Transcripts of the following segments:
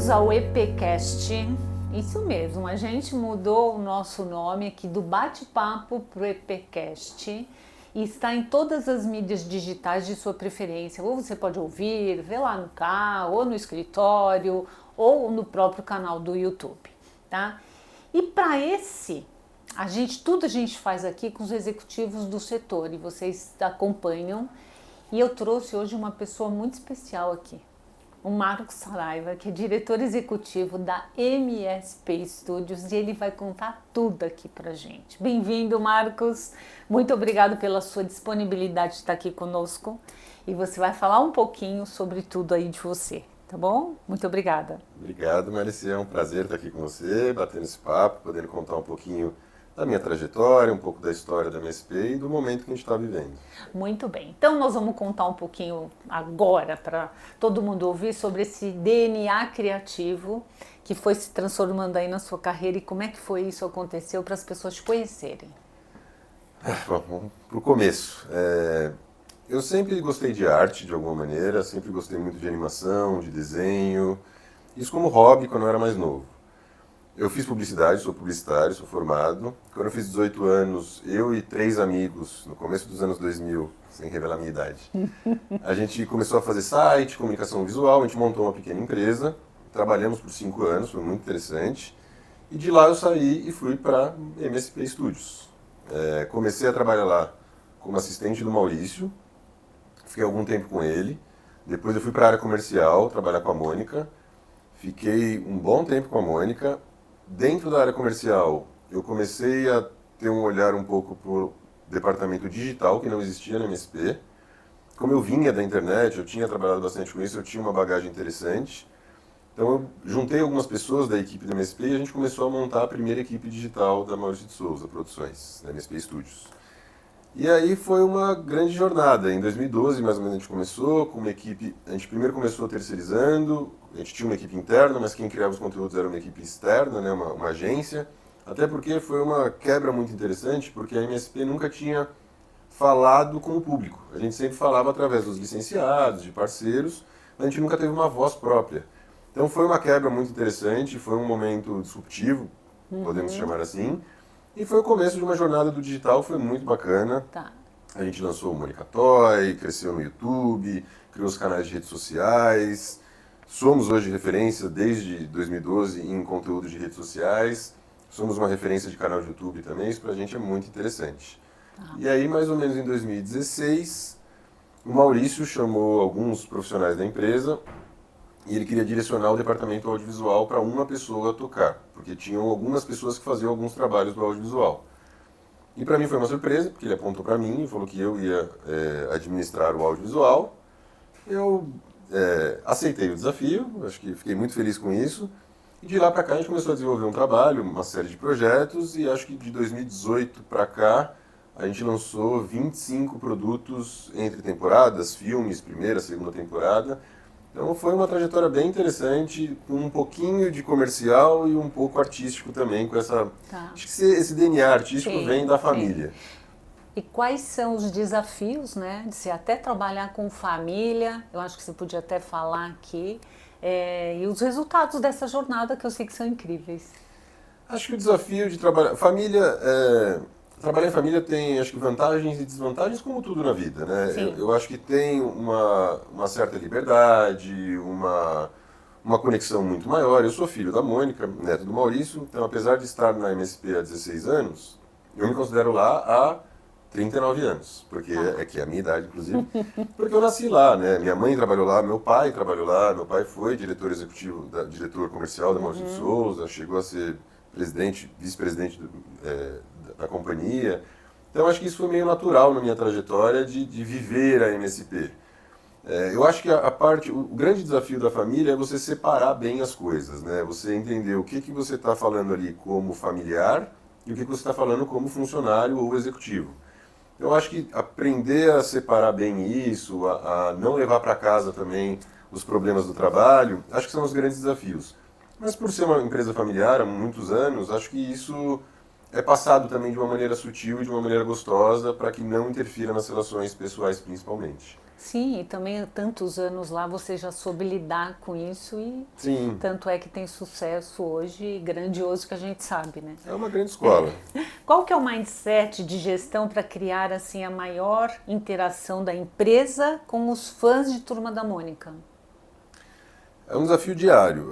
Bem-vindos ao EPcast. Isso mesmo, a gente mudou o nosso nome aqui do bate-papo para o EPcast e está em todas as mídias digitais de sua preferência. Ou você pode ouvir, ver lá no carro, ou no escritório, ou no próprio canal do YouTube, tá? E para tudo a gente faz aqui com os executivos do setor e vocês acompanham. E eu trouxe hoje uma pessoa muito especial aqui, o Marcos Saraiva, que é diretor executivo da MSP Studios, e ele vai contar tudo aqui pra gente. Bem-vindo, Marcos. Muito obrigado pela sua disponibilidade de estar aqui conosco. E você vai falar um pouquinho sobre tudo aí de você, tá bom? Muito obrigada. Obrigado, Marcia. É um prazer estar aqui com você, batendo esse papo, podendo contar um pouquinho da minha trajetória, um pouco da história da MSP e do momento que a gente está vivendo. Muito bem. Então nós vamos contar um pouquinho agora para todo mundo ouvir sobre esse DNA criativo que foi se transformando aí na sua carreira e como é que foi isso aconteceu para as pessoas te conhecerem. Vamos para o começo. Eu sempre gostei de arte de alguma maneira, sempre gostei muito de animação, de desenho, isso como hobby quando eu era mais novo. Eu fiz publicidade, sou publicitário, sou formado. Quando eu fiz 18 anos, eu e 3 amigos, no começo dos anos 2000, sem revelar a minha idade, a gente começou a fazer site, comunicação visual, a gente montou uma pequena empresa, trabalhamos por 5 anos, foi muito interessante. E de lá eu saí e fui para MSP Studios. Comecei a trabalhar lá como assistente do Maurício, fiquei algum tempo com ele. Depois eu fui para a área comercial, trabalhar com a Mônica. Fiquei um bom tempo com a Mônica. Dentro da área comercial, eu comecei a ter um olhar um pouco para o departamento digital, que não existia na MSP. Como eu vinha da internet, eu tinha trabalhado bastante com isso, eu tinha uma bagagem interessante. Então eu juntei algumas pessoas da equipe da MSP e a gente começou a montar a primeira equipe digital da Maurício de Souza Produções, da MSP Studios. E aí foi uma grande jornada. Em 2012, mais ou menos, a gente começou com uma equipe... A gente primeiro começou terceirizando, a gente tinha uma equipe interna, mas quem criava os conteúdos era uma equipe externa, né, uma agência. Até porque foi uma quebra muito interessante, porque a MSP nunca tinha falado com o público. A gente sempre falava através dos licenciados, de parceiros, mas a gente nunca teve uma voz própria. Então foi uma quebra muito interessante, foi um momento disruptivo, podemos chamar assim. E foi o começo de uma jornada do digital, foi muito bacana. Tá. A gente lançou o Mônica Toy, cresceu no YouTube, criou os canais de redes sociais. Somos hoje referência desde 2012 em conteúdo de redes sociais. Somos uma referência de canal de YouTube também, isso pra gente é muito interessante. Tá. E aí, mais ou menos em 2016, o Maurício chamou alguns profissionais da empresa e ele queria direcionar o departamento audiovisual para uma pessoa tocar, porque tinham algumas pessoas que faziam alguns trabalhos do audiovisual. E para mim foi uma surpresa, porque ele apontou para mim e falou que eu ia administrar o audiovisual. Eu aceitei o desafio, acho que fiquei muito feliz com isso. E de lá para cá a gente começou a desenvolver um trabalho, uma série de projetos, e acho que de 2018 para cá a gente lançou 25 produtos entre temporadas, filmes, primeira, segunda temporada. Então foi uma trajetória bem interessante, com um pouquinho de comercial e um pouco artístico também, com essa... Tá. Acho que esse DNA artístico Sim, vem da família. Sim. E quais são os desafios, né, de você até trabalhar com família, eu acho que você podia até falar aqui, e os resultados dessa jornada que eu sei que são incríveis. Acho que o desafio de trabalhar... Trabalhar em família tem, acho que, vantagens e desvantagens, como tudo na vida, né? Eu acho que tem uma certa liberdade, uma conexão muito maior. Eu sou filho da Mônica, neto do Maurício, então apesar de estar na MSP há 16 anos, eu me considero lá há 39 anos, porque é que é a minha idade, inclusive, porque eu nasci lá, né? Minha mãe trabalhou lá, meu pai trabalhou lá, meu pai foi diretor executivo, diretor comercial da Maurício de Souza, chegou a ser presidente, vice-presidente da companhia. Então acho que isso foi meio natural na minha trajetória de viver a MSP. Eu acho que o grande desafio da família é você separar bem as coisas, né? Você entender o que você está falando ali como familiar e o que você está falando como funcionário ou executivo. Eu acho que aprender a separar bem isso, a não levar para casa também os problemas do trabalho, acho que são os grandes desafios. Mas por ser uma empresa familiar há muitos anos, acho que isso é passado também de uma maneira sutil e de uma maneira gostosa para que não interfira nas relações pessoais principalmente. Sim, e também há tantos anos lá você já soube lidar com isso e Sim, tanto é que tem sucesso hoje, grandioso que a gente sabe, né? é uma grande escola. Qual que é o mindset de gestão para criar assim a maior interação da empresa com os fãs de Turma da Mônica? É um desafio diário.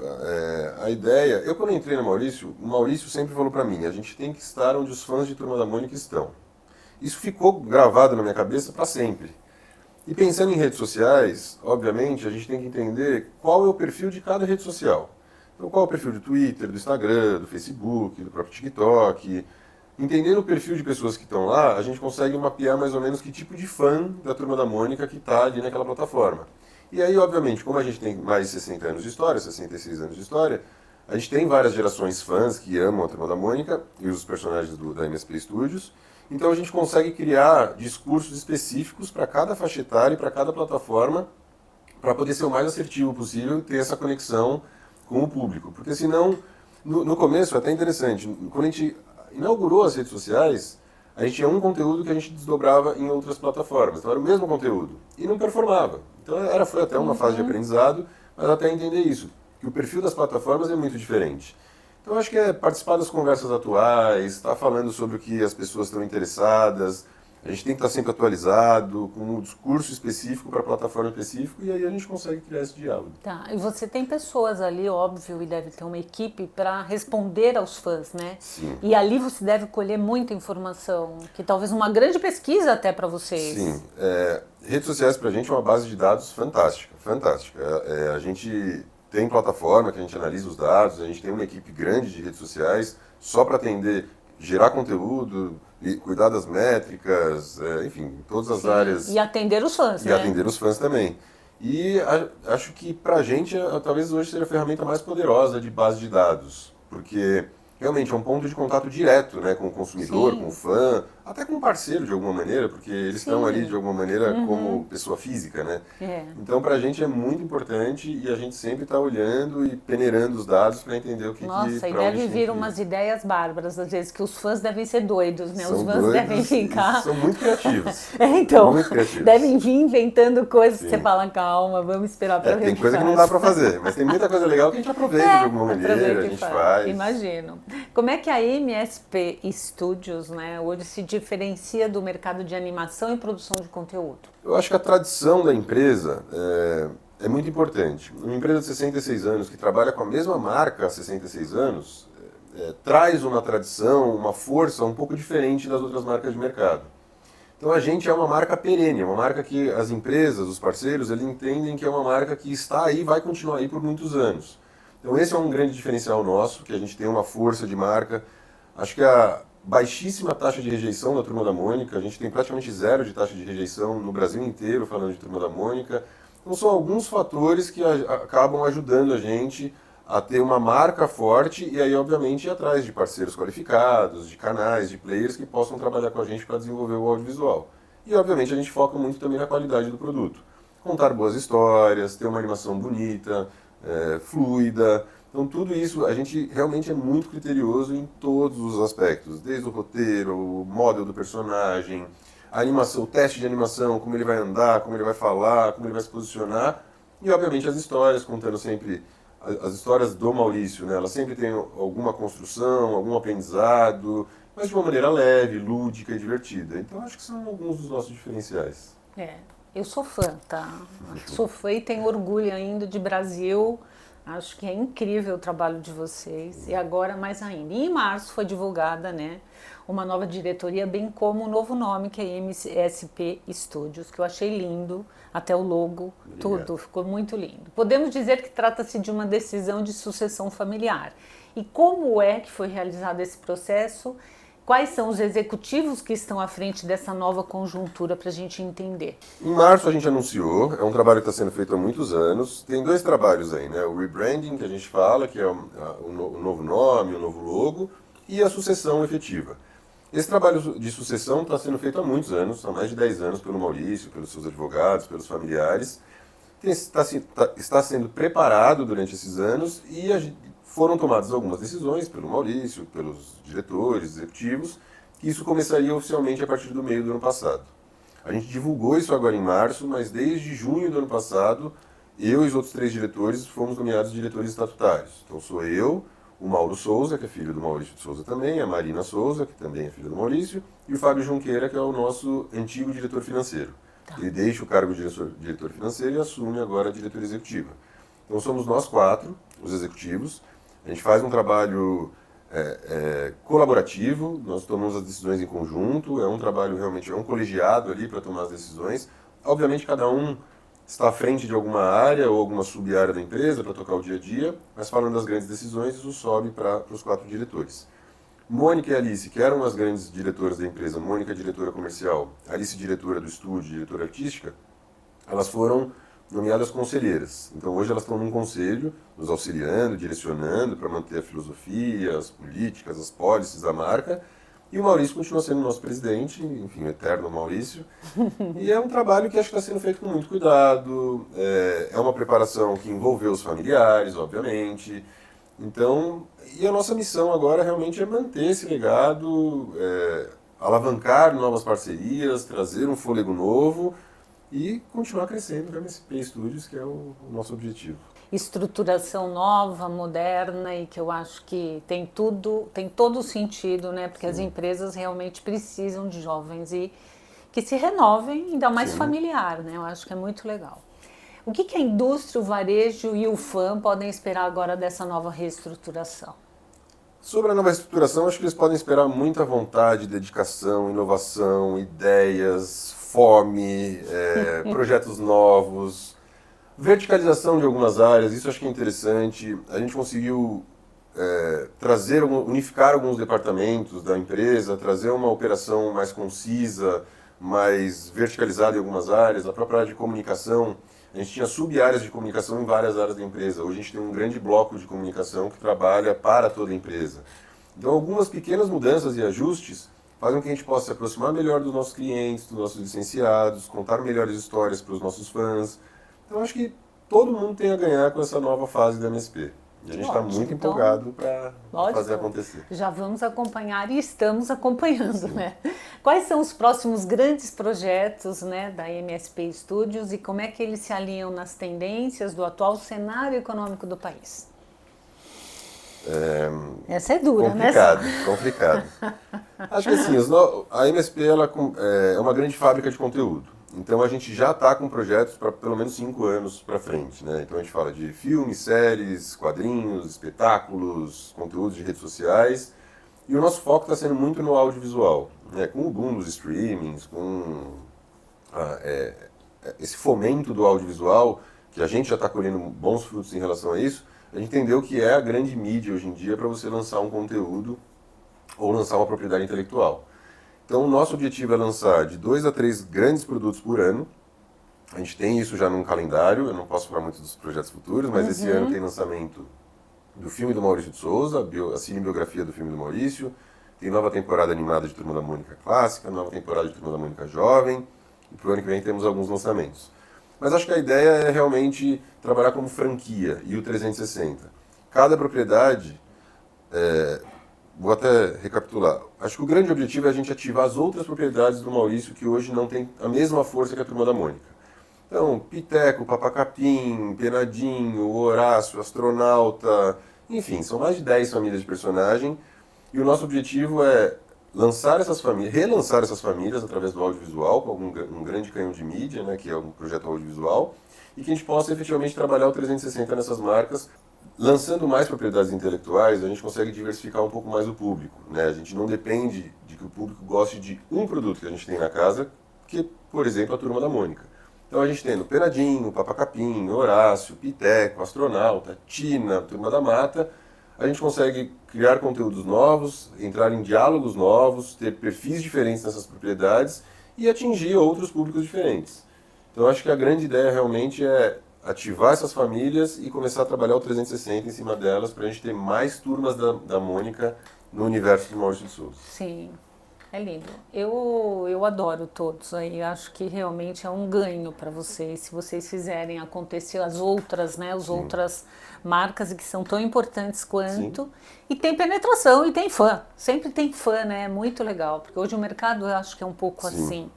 A ideia, eu quando entrei no Maurício, o Maurício sempre falou para mim, a gente tem que estar onde os fãs de Turma da Mônica estão. Isso ficou gravado na minha cabeça para sempre. E pensando em redes sociais, obviamente, a gente tem que entender qual é o perfil de cada rede social. Então, qual é o perfil do Twitter, do Instagram, do Facebook, do próprio TikTok. Entendendo o perfil de pessoas que estão lá, a gente consegue mapear mais ou menos que tipo de fã da Turma da Mônica que está ali naquela plataforma. E aí, obviamente, como a gente tem mais de 60 anos de história, 66 anos de história, a gente tem várias gerações fãs que amam a Turma da Mônica e os personagens da MSP Studios. Então a gente consegue criar discursos específicos para cada faixa etária e para cada plataforma para poder ser o mais assertivo possível e ter essa conexão com o público. Porque senão, no começo, é até interessante, quando a gente inaugurou as redes sociais, a gente tinha um conteúdo que a gente desdobrava em outras plataformas. Então era o mesmo conteúdo e não performava. Então foi até uma fase de aprendizado, mas até entender isso, que o perfil das plataformas é muito diferente. Então eu acho que é participar das conversas atuais, estar falando sobre o que as pessoas estão interessadas. A gente tem que estar sempre atualizado, com um discurso específico para a plataforma específica, e aí a gente consegue criar esse diálogo. Tá, e você tem pessoas ali, óbvio, e deve ter uma equipe para responder aos fãs, né? Sim. E ali você deve colher muita informação, que talvez uma grande pesquisa até para vocês. Sim. Redes sociais para a gente é uma base de dados fantástica, fantástica. A gente tem plataforma que a gente analisa os dados, a gente tem uma equipe grande de redes sociais só para atender, gerar conteúdo, cuidar das métricas, enfim, todas as áreas. E atender os fãs, E né? atender os fãs também. E acho que para a gente, talvez hoje seja a ferramenta mais poderosa de base de dados, porque realmente é um ponto de contato direto, né, com o consumidor, Sim. com o fã, até com o parceiro de alguma maneira, porque eles estão ali de alguma maneira como pessoa física, né? É. Então para a gente é muito importante e a gente sempre está olhando e peneirando os dados para entender o que Nossa, e pra onde deve tem vir que ir. umas ideias bárbaras, às vezes, que os fãs devem ser doidos, né? Os São fãs doidos devem e ficar. são muito criativos. Então, Muito criativos. devem vir inventando coisas que Sim. você fala, calma, vamos esperar para ver Tem o que coisa que não faz. dá para fazer, mas tem muita coisa legal que a gente aproveita de alguma maneira, aproveita a e gente faz. Imagino. Como é que a MSP Studios, né, hoje se diferencia do mercado de animação e produção de conteúdo? Eu acho que a tradição da empresa é muito importante. Uma empresa de 66 anos que trabalha com a mesma marca há 66 anos traz uma tradição, uma força um pouco diferente das outras marcas de mercado. Então a gente é uma marca perene, uma marca que as empresas, os parceiros, eles entendem que é uma marca que está aí e vai continuar aí por muitos anos. Então esse é um grande diferencial nosso, que a gente tem uma força de marca. Acho que a baixíssima taxa de rejeição da Turma da Mônica, a gente tem praticamente zero de taxa de rejeição no Brasil inteiro falando de Turma da Mônica. Então são alguns fatores que acabam ajudando a gente a ter uma marca forte e aí, obviamente, ir atrás de parceiros qualificados, de canais, de players que possam trabalhar com a gente para desenvolver o audiovisual. E, obviamente, a gente foca muito também na qualidade do produto. Contar boas histórias, ter uma animação bonita, fluida. Então, tudo isso, a gente realmente é muito criterioso em todos os aspectos, desde o roteiro, o model do personagem, a animação, o teste de animação, como ele vai andar, como ele vai falar, como ele vai se posicionar, e, obviamente, as histórias, contando sempre as histórias do Maurício, né? Elas sempre têm alguma construção, algum aprendizado, mas de uma maneira leve, lúdica e divertida. Então acho que são alguns dos nossos diferenciais. Eu sou fã, tá? Sou fã e tenho orgulho ainda de Brasil. Acho que é incrível o trabalho de vocês. E agora mais ainda. E em março foi divulgada, né, uma nova diretoria, bem como um novo nome, que é MSP Studios, que eu achei lindo, até o logo, tudo, ficou muito lindo. Podemos dizer que trata-se de uma decisão de sucessão familiar. E como é que foi realizado esse processo? Quais são os executivos que estão à frente dessa nova conjuntura para a gente entender? Em março a gente anunciou, é um trabalho que está sendo feito há muitos anos. Tem dois trabalhos aí, né? O rebranding, que a gente fala, que é o novo nome, o novo logo, e a sucessão efetiva. Esse trabalho de sucessão está sendo feito há muitos anos, há mais de 10 anos, pelo Maurício, pelos seus advogados, pelos familiares. Está sendo preparado durante esses anos e foram tomadas algumas decisões pelo Maurício, pelos diretores, executivos, que isso começaria oficialmente a partir do meio do ano passado. A gente divulgou isso agora em março, mas desde junho do ano passado, eu e os outros 3 diretores fomos nomeados diretores estatutários. Então sou eu, o Mauro Souza, que é filho do Maurício de Souza também, a Marina Souza, que também é filha do Maurício, e o Fábio Junqueira, que é o nosso antigo diretor financeiro. Ele deixa o cargo de diretor financeiro e assume agora a diretoria executiva. Então somos nós 4, os executivos. A gente faz um trabalho colaborativo, nós tomamos as decisões em conjunto, é um trabalho realmente, é um colegiado ali para tomar as decisões. Obviamente cada um está à frente de alguma área ou alguma sub-área da empresa para tocar o dia a dia, mas falando das grandes decisões, isso sobe para os 4 diretores. Mônica e Alice, que eram as grandes diretoras da empresa, Mônica, diretora comercial, Alice, diretora do estúdio, diretora artística, elas foram nomeadas conselheiras. Então hoje elas estão num conselho, nos auxiliando, direcionando para manter a filosofia, as políticas, as policies da marca. E o Maurício continua sendo nosso presidente, enfim, o eterno Maurício. E é um trabalho que acho que está sendo feito com muito cuidado, é uma preparação que envolveu os familiares, obviamente. Então, e a nossa missão agora realmente é manter esse legado, alavancar novas parcerias, trazer um fôlego novo e continuar crescendo com a MSP Studios, que é o nosso objetivo. Estruturação nova, moderna e que eu acho que tem todo o sentido, né? Porque as empresas realmente precisam de jovens e que se renovem, ainda mais familiar, né? Eu acho que é muito legal. O que a indústria, o varejo e o FAM podem esperar agora dessa nova reestruturação? Sobre a nova reestruturação, acho que eles podem esperar muita vontade, dedicação, inovação, ideias, fome, projetos novos, verticalização de algumas áreas, isso acho que é interessante. A gente conseguiu unificar alguns departamentos da empresa, trazer uma operação mais concisa, mais verticalizada em algumas áreas. A própria área de comunicação, a gente tinha sub-áreas de comunicação em várias áreas da empresa. Hoje a gente tem um grande bloco de comunicação que trabalha para toda a empresa. Então algumas pequenas mudanças e ajustes fazem com que a gente possa se aproximar melhor dos nossos clientes, dos nossos licenciados, contar melhores histórias para os nossos fãs. Então acho que todo mundo tem a ganhar com essa nova fase da MSP. E a gente está muito empolgado para fazer acontecer. Já vamos acompanhar e estamos acompanhando, né? Quais são os próximos grandes projetos, né, da MSP Studios e como é que eles se alinham nas tendências do atual cenário econômico do país? Essa é dura, complicado, né? Complicado. Acho que assim, a MSP ela é uma grande fábrica de conteúdo. Então a gente já está com projetos para pelo menos 5 anos para frente, né? Então a gente fala de filmes, séries, quadrinhos, espetáculos, conteúdos de redes sociais. E o nosso foco está sendo muito no audiovisual, né? Com o boom dos streamings, com esse fomento do audiovisual, que a gente já está colhendo bons frutos em relação a isso. A gente entendeu que é a grande mídia hoje em dia para você lançar um conteúdo ou lançar uma propriedade intelectual. Então, o nosso objetivo é lançar de 2 a 3 grandes produtos por ano. A gente tem isso já num calendário, eu não posso falar muito dos projetos futuros, mas esse ano tem lançamento do filme do Maurício de Souza, a cinebiografia do filme do Maurício, tem nova temporada animada de Turma da Mônica Clássica, nova temporada de Turma da Mônica Jovem, e para o ano que vem temos alguns lançamentos. Mas acho que a ideia é realmente trabalhar como franquia e o 360. Cada propriedade, vou até recapitular, acho que o grande objetivo é a gente ativar as outras propriedades do Maurício que hoje não tem a mesma força que a Turma da Mônica. Então, Piteco, Papacapim, Penadinho, Horácio, Astronauta, enfim, são mais de 10 famílias de personagem e o nosso objetivo é lançar essas famílias, relançar essas famílias através do audiovisual, com um grande canhão de mídia, né, que é um projeto audiovisual, e que a gente possa efetivamente trabalhar o 360 nessas marcas. Lançando mais propriedades intelectuais, a gente consegue diversificar um pouco mais o público, né? A gente não depende de que o público goste de um produto que a gente tem na casa, que, por exemplo, a Turma da Mônica. Então a gente tem no Penadinho, Papacapim, Horácio, Piteco, Astronauta, Tina, Turma da Mata, a gente consegue criar conteúdos novos, entrar em diálogos novos, ter perfis diferentes nessas propriedades e atingir outros públicos diferentes. Então acho que a grande ideia realmente é ativar essas famílias e começar a trabalhar o 360 em cima delas para a gente ter mais turmas da Mônica no universo do Maurício de Souza. Sim, é lindo. Eu adoro todos aí, acho que realmente é um ganho para vocês, se vocês fizerem acontecer as outras, né, as outras marcas que são tão importantes quanto. Sim. E tem penetração e tem fã, sempre tem fã, né, é muito legal, porque hoje o mercado eu acho que é um pouco assim.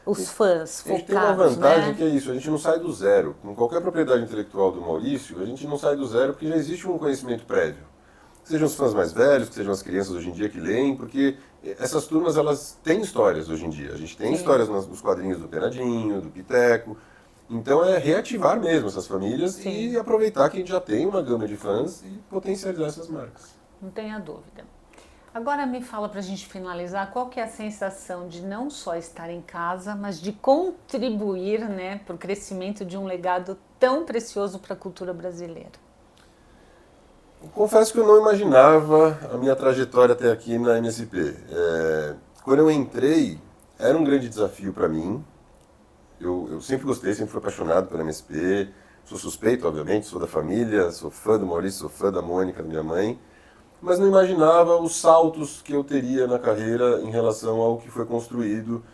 os fãs A gente tem uma focados, vantagem né? que é isso, a gente não sai do zero. Com qualquer propriedade intelectual do Maurício, a gente não sai do zero porque já existe um conhecimento prévio. Sejam os fãs mais velhos, que sejam as crianças hoje em dia que leem, porque essas turmas elas têm histórias hoje em dia. A gente tem Sim. histórias nos quadrinhos do Penadinho, do Piteco. Então é reativar mesmo essas famílias Sim. e aproveitar que a gente já tem uma gama de fãs e potencializar essas marcas. Não tenha dúvida. Agora me fala para a gente finalizar, qual que é a sensação de não só estar em casa, mas de contribuir, né, para o crescimento de um legado tão precioso para a cultura brasileira? Confesso que eu não imaginava a minha trajetória até aqui na MSP. Quando eu entrei, era um grande desafio para mim. Eu sempre gostei, sempre fui apaixonado pela MSP. Sou suspeito, obviamente, sou da família, sou fã do Maurício, sou fã da Mônica, da minha mãe. Mas não imaginava os saltos que eu teria na carreira em relação ao que foi construído,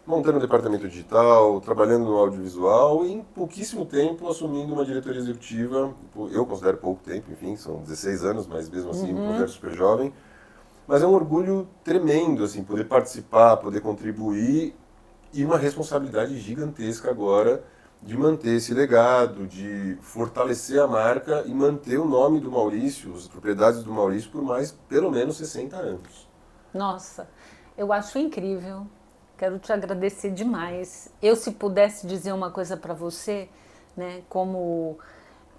montando um departamento digital, trabalhando no audiovisual e em pouquíssimo tempo assumindo uma diretoria executiva. Eu considero pouco tempo, enfim, são 16 anos, mas mesmo assim me considero super jovem. Mas é um orgulho tremendo, assim, poder participar, poder contribuir e uma responsabilidade gigantesca agora de manter esse legado, de fortalecer a marca e manter o nome do Maurício, as propriedades do Maurício por mais, pelo menos, 60 anos. Nossa, eu acho incrível. Quero te agradecer demais. Eu, se pudesse dizer uma coisa para você, né, como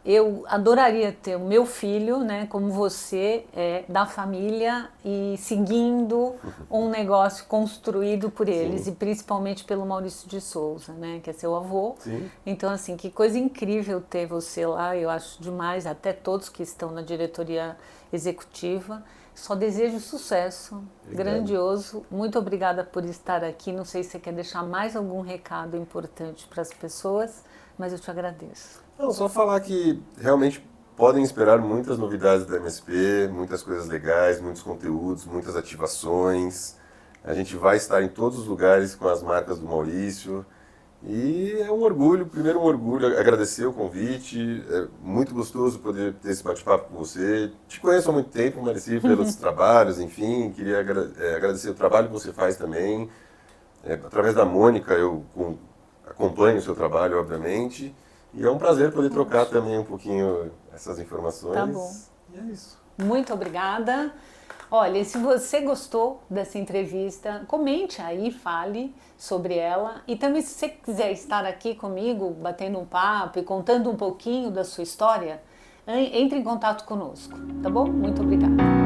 eu adoraria ter o meu filho, né, como você, da família e seguindo um negócio construído por eles Sim. e principalmente pelo Maurício de Souza, né, que é seu avô. Sim. Então, assim, que coisa incrível ter você lá, eu acho demais, até todos que estão na diretoria executiva. Só desejo sucesso, Obrigado. grandioso. Muito obrigada por estar aqui. Não sei se você quer deixar mais algum recado importante para as pessoas, mas eu te agradeço. Não, só falar que realmente podem esperar muitas novidades da MSP, muitas coisas legais, muitos conteúdos, muitas ativações. A gente vai estar em todos os lugares com as marcas do Maurício. E é um orgulho, primeiro um orgulho, agradecer o convite. É muito gostoso poder ter esse bate-papo com você. Te conheço há muito tempo, Marici, pelos trabalhos, enfim. Queria agradecer o trabalho que você faz também. Através da Mônica, eu acompanho o seu trabalho, obviamente. E é um prazer poder trocar também um pouquinho essas informações. Tá bom. E é isso. Muito obrigada. Olha, e se você gostou dessa entrevista, comente aí, fale sobre ela. E também, se você quiser estar aqui comigo, batendo um papo e contando um pouquinho da sua história, entre em contato conosco, tá bom? Muito obrigada.